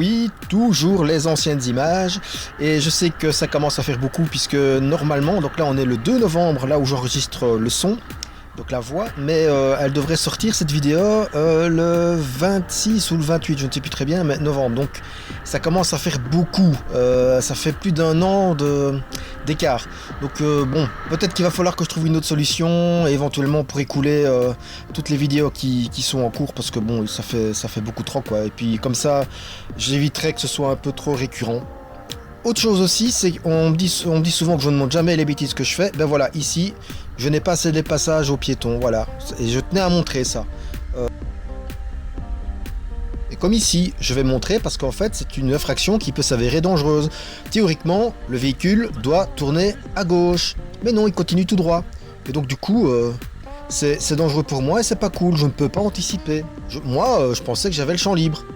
oui, toujours les anciennes images. Et je sais que ça commence à faire beaucoup puisque normalement, donc là on est le 2 novembre, là où j'enregistre le son, donc la voix, mais elle devrait sortir cette vidéo le 26 ou le 28, je ne sais plus très bien, mais novembre. Donc ça commence à faire beaucoup, ça fait plus d'un an d'écart. Donc bon, peut-être qu'il va falloir que je trouve une autre solution, éventuellement pour écouler toutes les vidéos qui sont en cours, parce que bon, ça fait beaucoup trop quoi. Et puis comme ça, j'éviterai que ce soit un peu trop récurrent. Autre chose aussi, c'est qu'on me dit souvent que je ne montre jamais les bêtises que je fais. Ben voilà, ici, je n'ai pas cédé passage aux piétons, voilà. Et je tenais à montrer ça. Et comme ici, je vais montrer parce qu'en fait, c'est une infraction qui peut s'avérer dangereuse. Théoriquement, le véhicule doit tourner à gauche. Mais non, il continue tout droit. Et donc du coup, c'est dangereux pour moi et c'est pas cool. Je ne peux pas anticiper. Moi, je pensais que j'avais le champ libre.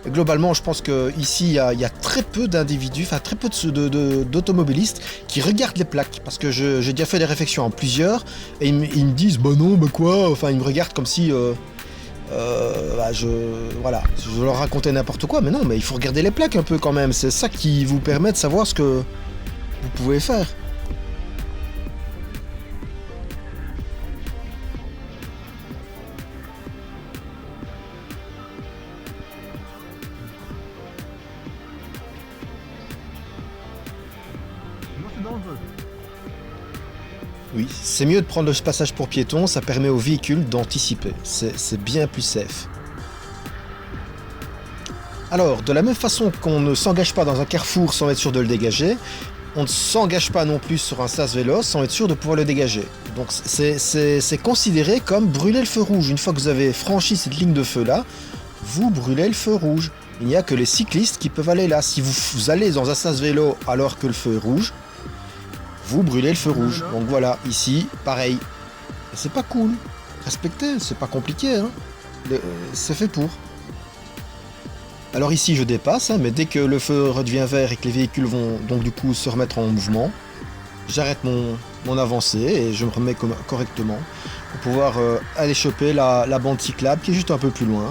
Et globalement, je pense qu'ici, il y a très peu d'individus, enfin très peu d'automobilistes qui regardent les plaques. Parce que j'ai déjà fait des réflexions en plusieurs, et ils me disent, bah non, bah quoi, enfin ils me regardent comme si voilà, je leur racontais n'importe quoi, mais non, mais il faut regarder les plaques un peu quand même, c'est ça qui vous permet de savoir ce que vous pouvez faire. Oui, c'est mieux de prendre le passage pour piétons, ça permet au véhicule d'anticiper. C'est bien plus safe. Alors, de la même façon qu'on ne s'engage pas dans un carrefour sans être sûr de le dégager, on ne s'engage pas non plus sur un sas vélo sans être sûr de pouvoir le dégager. Donc c'est considéré comme brûler le feu rouge. Une fois que vous avez franchi cette ligne de feu là, vous brûlez le feu rouge. Il n'y a que les cyclistes qui peuvent aller là. Si vous allez dans un sas vélo alors que le feu est rouge, vous brûlez le feu rouge. Donc voilà, ici, pareil. Et c'est pas cool. Respectez, c'est pas compliqué, hein. C'est fait pour. Alors ici, je dépasse, hein, mais dès que le feu redevient vert et que les véhicules vont donc du coup se remettre en mouvement, j'arrête mon avancée et je me remets correctement pour pouvoir aller choper la bande cyclable qui est juste un peu plus loin.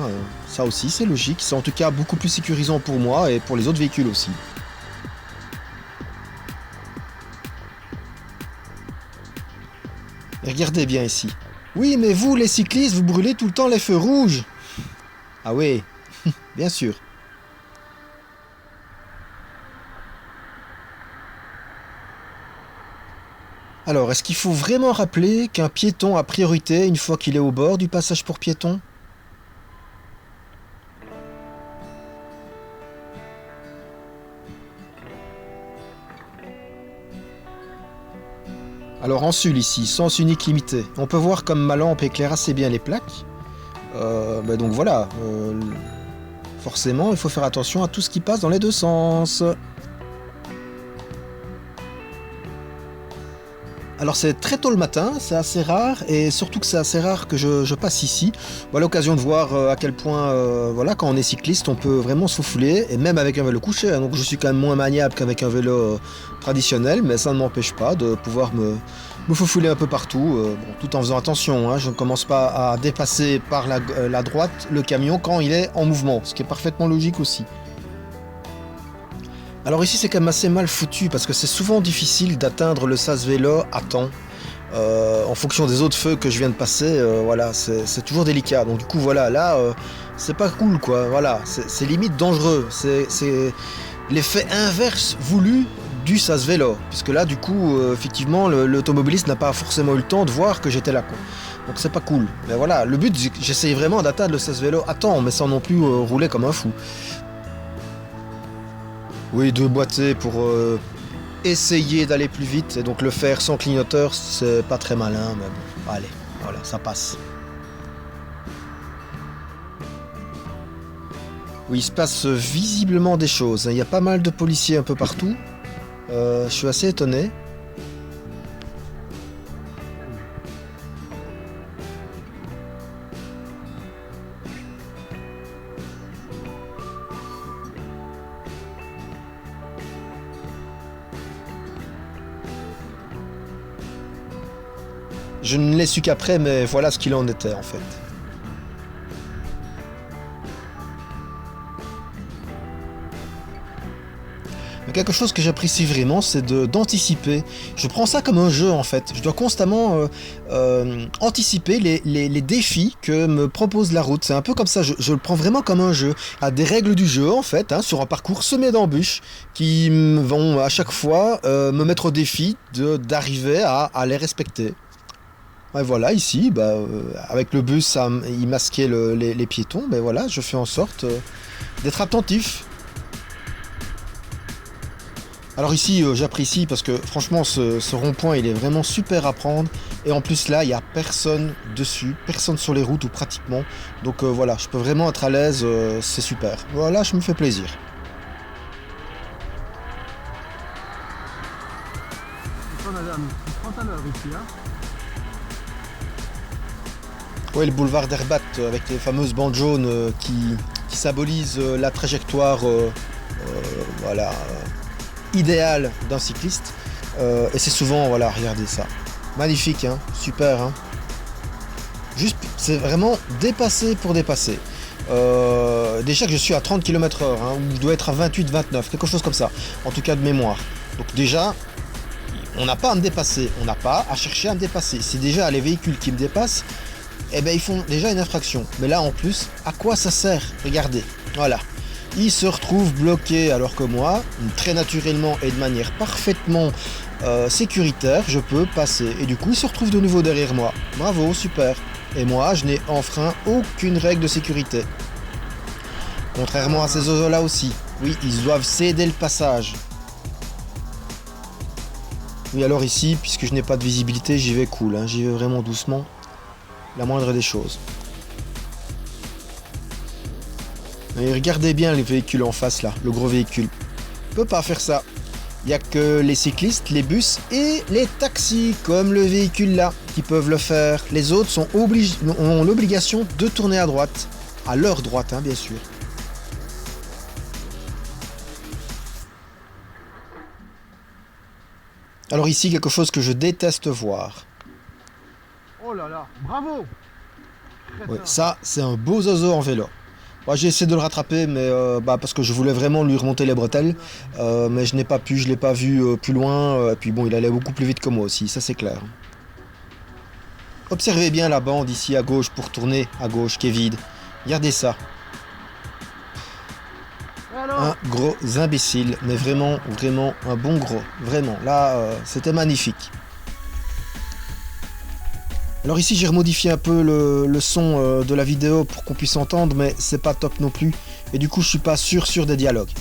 Ça aussi, c'est logique. C'est en tout cas beaucoup plus sécurisant pour moi et pour les autres véhicules aussi. Et regardez bien ici. Oui, mais vous, les cyclistes, vous brûlez tout le temps les feux rouges. Ah oui, bien sûr. Alors, est-ce qu'il faut vraiment rappeler qu'un piéton a priorité une fois qu'il est au bord du passage pour piétons? Alors en sul ici, sens unique limité. On peut voir comme ma lampe éclaire assez bien les plaques. Donc voilà, forcément il faut faire attention à tout ce qui passe dans les deux sens. Alors c'est très tôt le matin, c'est assez rare, et surtout que c'est assez rare que je passe ici. Voilà l'occasion de voir à quel point, voilà, quand on est cycliste, on peut vraiment se fouler, et même avec un vélo couché, hein. Donc je suis quand même moins maniable qu'avec un vélo traditionnel, mais ça ne m'empêche pas de pouvoir me faufiler un peu partout, bon, tout en faisant attention, hein. Je ne commence pas à dépasser par la droite le camion quand il est en mouvement, ce qui est parfaitement logique aussi. Alors ici c'est quand même assez mal foutu parce que c'est souvent difficile d'atteindre le sas vélo à temps. En fonction des autres feux que je viens de passer, voilà, c'est toujours délicat. Donc du coup voilà, là c'est pas cool quoi, voilà, c'est limite dangereux. C'est l'effet inverse voulu du sas vélo. Puisque là du coup, effectivement, l'automobiliste n'a pas forcément eu le temps de voir que j'étais là quoi. Donc c'est pas cool. Mais voilà, le but, j'essaye vraiment d'atteindre le sas vélo à temps, mais sans non plus rouler comme un fou. Oui, deux boîtiers pour essayer d'aller plus vite, et donc le faire sans clignoteur, c'est pas très malin, mais bon, allez, voilà, ça passe. Oui, il se passe visiblement des choses, hein. Il y a pas mal de policiers un peu partout. Je suis assez étonné. Je ne l'ai su qu'après, mais voilà ce qu'il en était en fait. Mais quelque chose que j'apprécie vraiment, c'est d'anticiper. Je prends ça comme un jeu en fait. Je dois constamment anticiper les défis que me propose la route. C'est un peu comme ça, je le prends vraiment comme un jeu. À des règles du jeu en fait, hein, sur un parcours semé d'embûches qui vont à chaque fois me mettre au défi d'arriver à les respecter. Ouais, voilà, ici, avec le bus, il masquait les piétons, mais voilà, je fais en sorte d'être attentif. Alors ici, j'apprécie parce que franchement, ce rond-point, il est vraiment super à prendre. Et en plus là, il n'y a personne dessus, personne sur les routes ou pratiquement. Donc voilà, je peux vraiment être à l'aise, c'est super. Voilà, je me fais plaisir. Madame, 30 à l'heure ici, hein. Ouais, le boulevard d'Herbat avec les fameuses bandes jaunes qui symbolisent la trajectoire voilà, idéale d'un cycliste. Et c'est souvent, voilà, regardez ça. Magnifique, hein, super. Hein. Juste, c'est vraiment dépasser pour dépasser. Déjà que je suis à 30 km/h, hein, ou je dois être à 28-29, quelque chose comme ça, en tout cas de mémoire. Donc déjà, on n'a pas à me dépasser, on n'a pas à chercher à me dépasser. Si déjà les véhicules qui me dépassent, eh ben ils font déjà une infraction. Mais là en plus, à quoi ça sert? Regardez, voilà. Ils se retrouvent bloqués alors que moi, très naturellement et de manière parfaitement sécuritaire, je peux passer. Et du coup, ils se retrouvent de nouveau derrière moi. Bravo, super. Et moi, je n'ai enfreint aucune règle de sécurité. Contrairement à ces oiseaux-là aussi. Oui, ils doivent céder le passage. Oui, alors ici, puisque je n'ai pas de visibilité, j'y vais cool. Hein. J'y vais vraiment doucement. La moindre des choses. Et regardez bien les véhicules en face là, le gros véhicule. On peut pas faire ça. Il n'y a que les cyclistes, les bus et les taxis, comme le véhicule là, qui peuvent le faire. Les autres ont l'obligation de tourner à droite. À leur droite, hein, bien sûr. Alors ici, quelque chose que je déteste voir. Oh là là, bravo. Ouais, ça, c'est un beau zozo en vélo. Moi, j'ai essayé de le rattraper, mais parce que je voulais vraiment lui remonter les bretelles, mais je n'ai pas pu, je l'ai pas vu plus loin. Et puis bon, il allait beaucoup plus vite que moi aussi, ça c'est clair. Observez bien la bande ici à gauche pour tourner à gauche qui est vide. Regardez ça. Un gros imbécile, mais vraiment, vraiment un bon gros. Vraiment, là, c'était magnifique. Alors ici j'ai remodifié un peu le son de la vidéo pour qu'on puisse entendre, mais c'est pas top non plus. Et du coup je suis pas sûr des dialogues.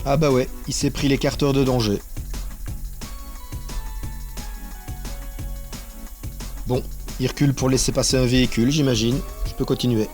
Ah bah ouais, il s'est pris l'écarteur de danger. Bon, il recule pour laisser passer un véhicule, j'imagine. Je peux continuer.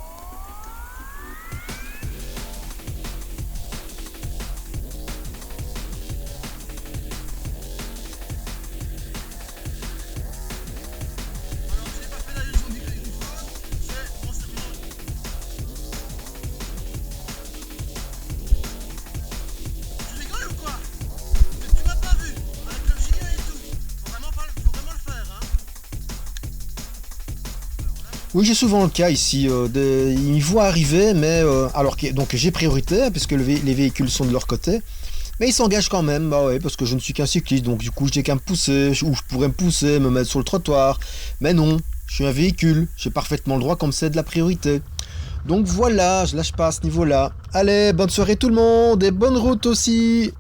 Oui, j'ai souvent le cas ici. Ils me voient arriver, mais alors que donc j'ai priorité, puisque les véhicules sont de leur côté. Mais ils s'engagent quand même, bah ouais, parce que je ne suis qu'un cycliste, donc du coup j'ai qu'à me pousser, ou je pourrais me pousser, me mettre sur le trottoir. Mais non, je suis un véhicule, j'ai parfaitement le droit comme c'est de la priorité. Donc voilà, je lâche pas à ce niveau-là. Allez, bonne soirée tout le monde, et bonne route aussi!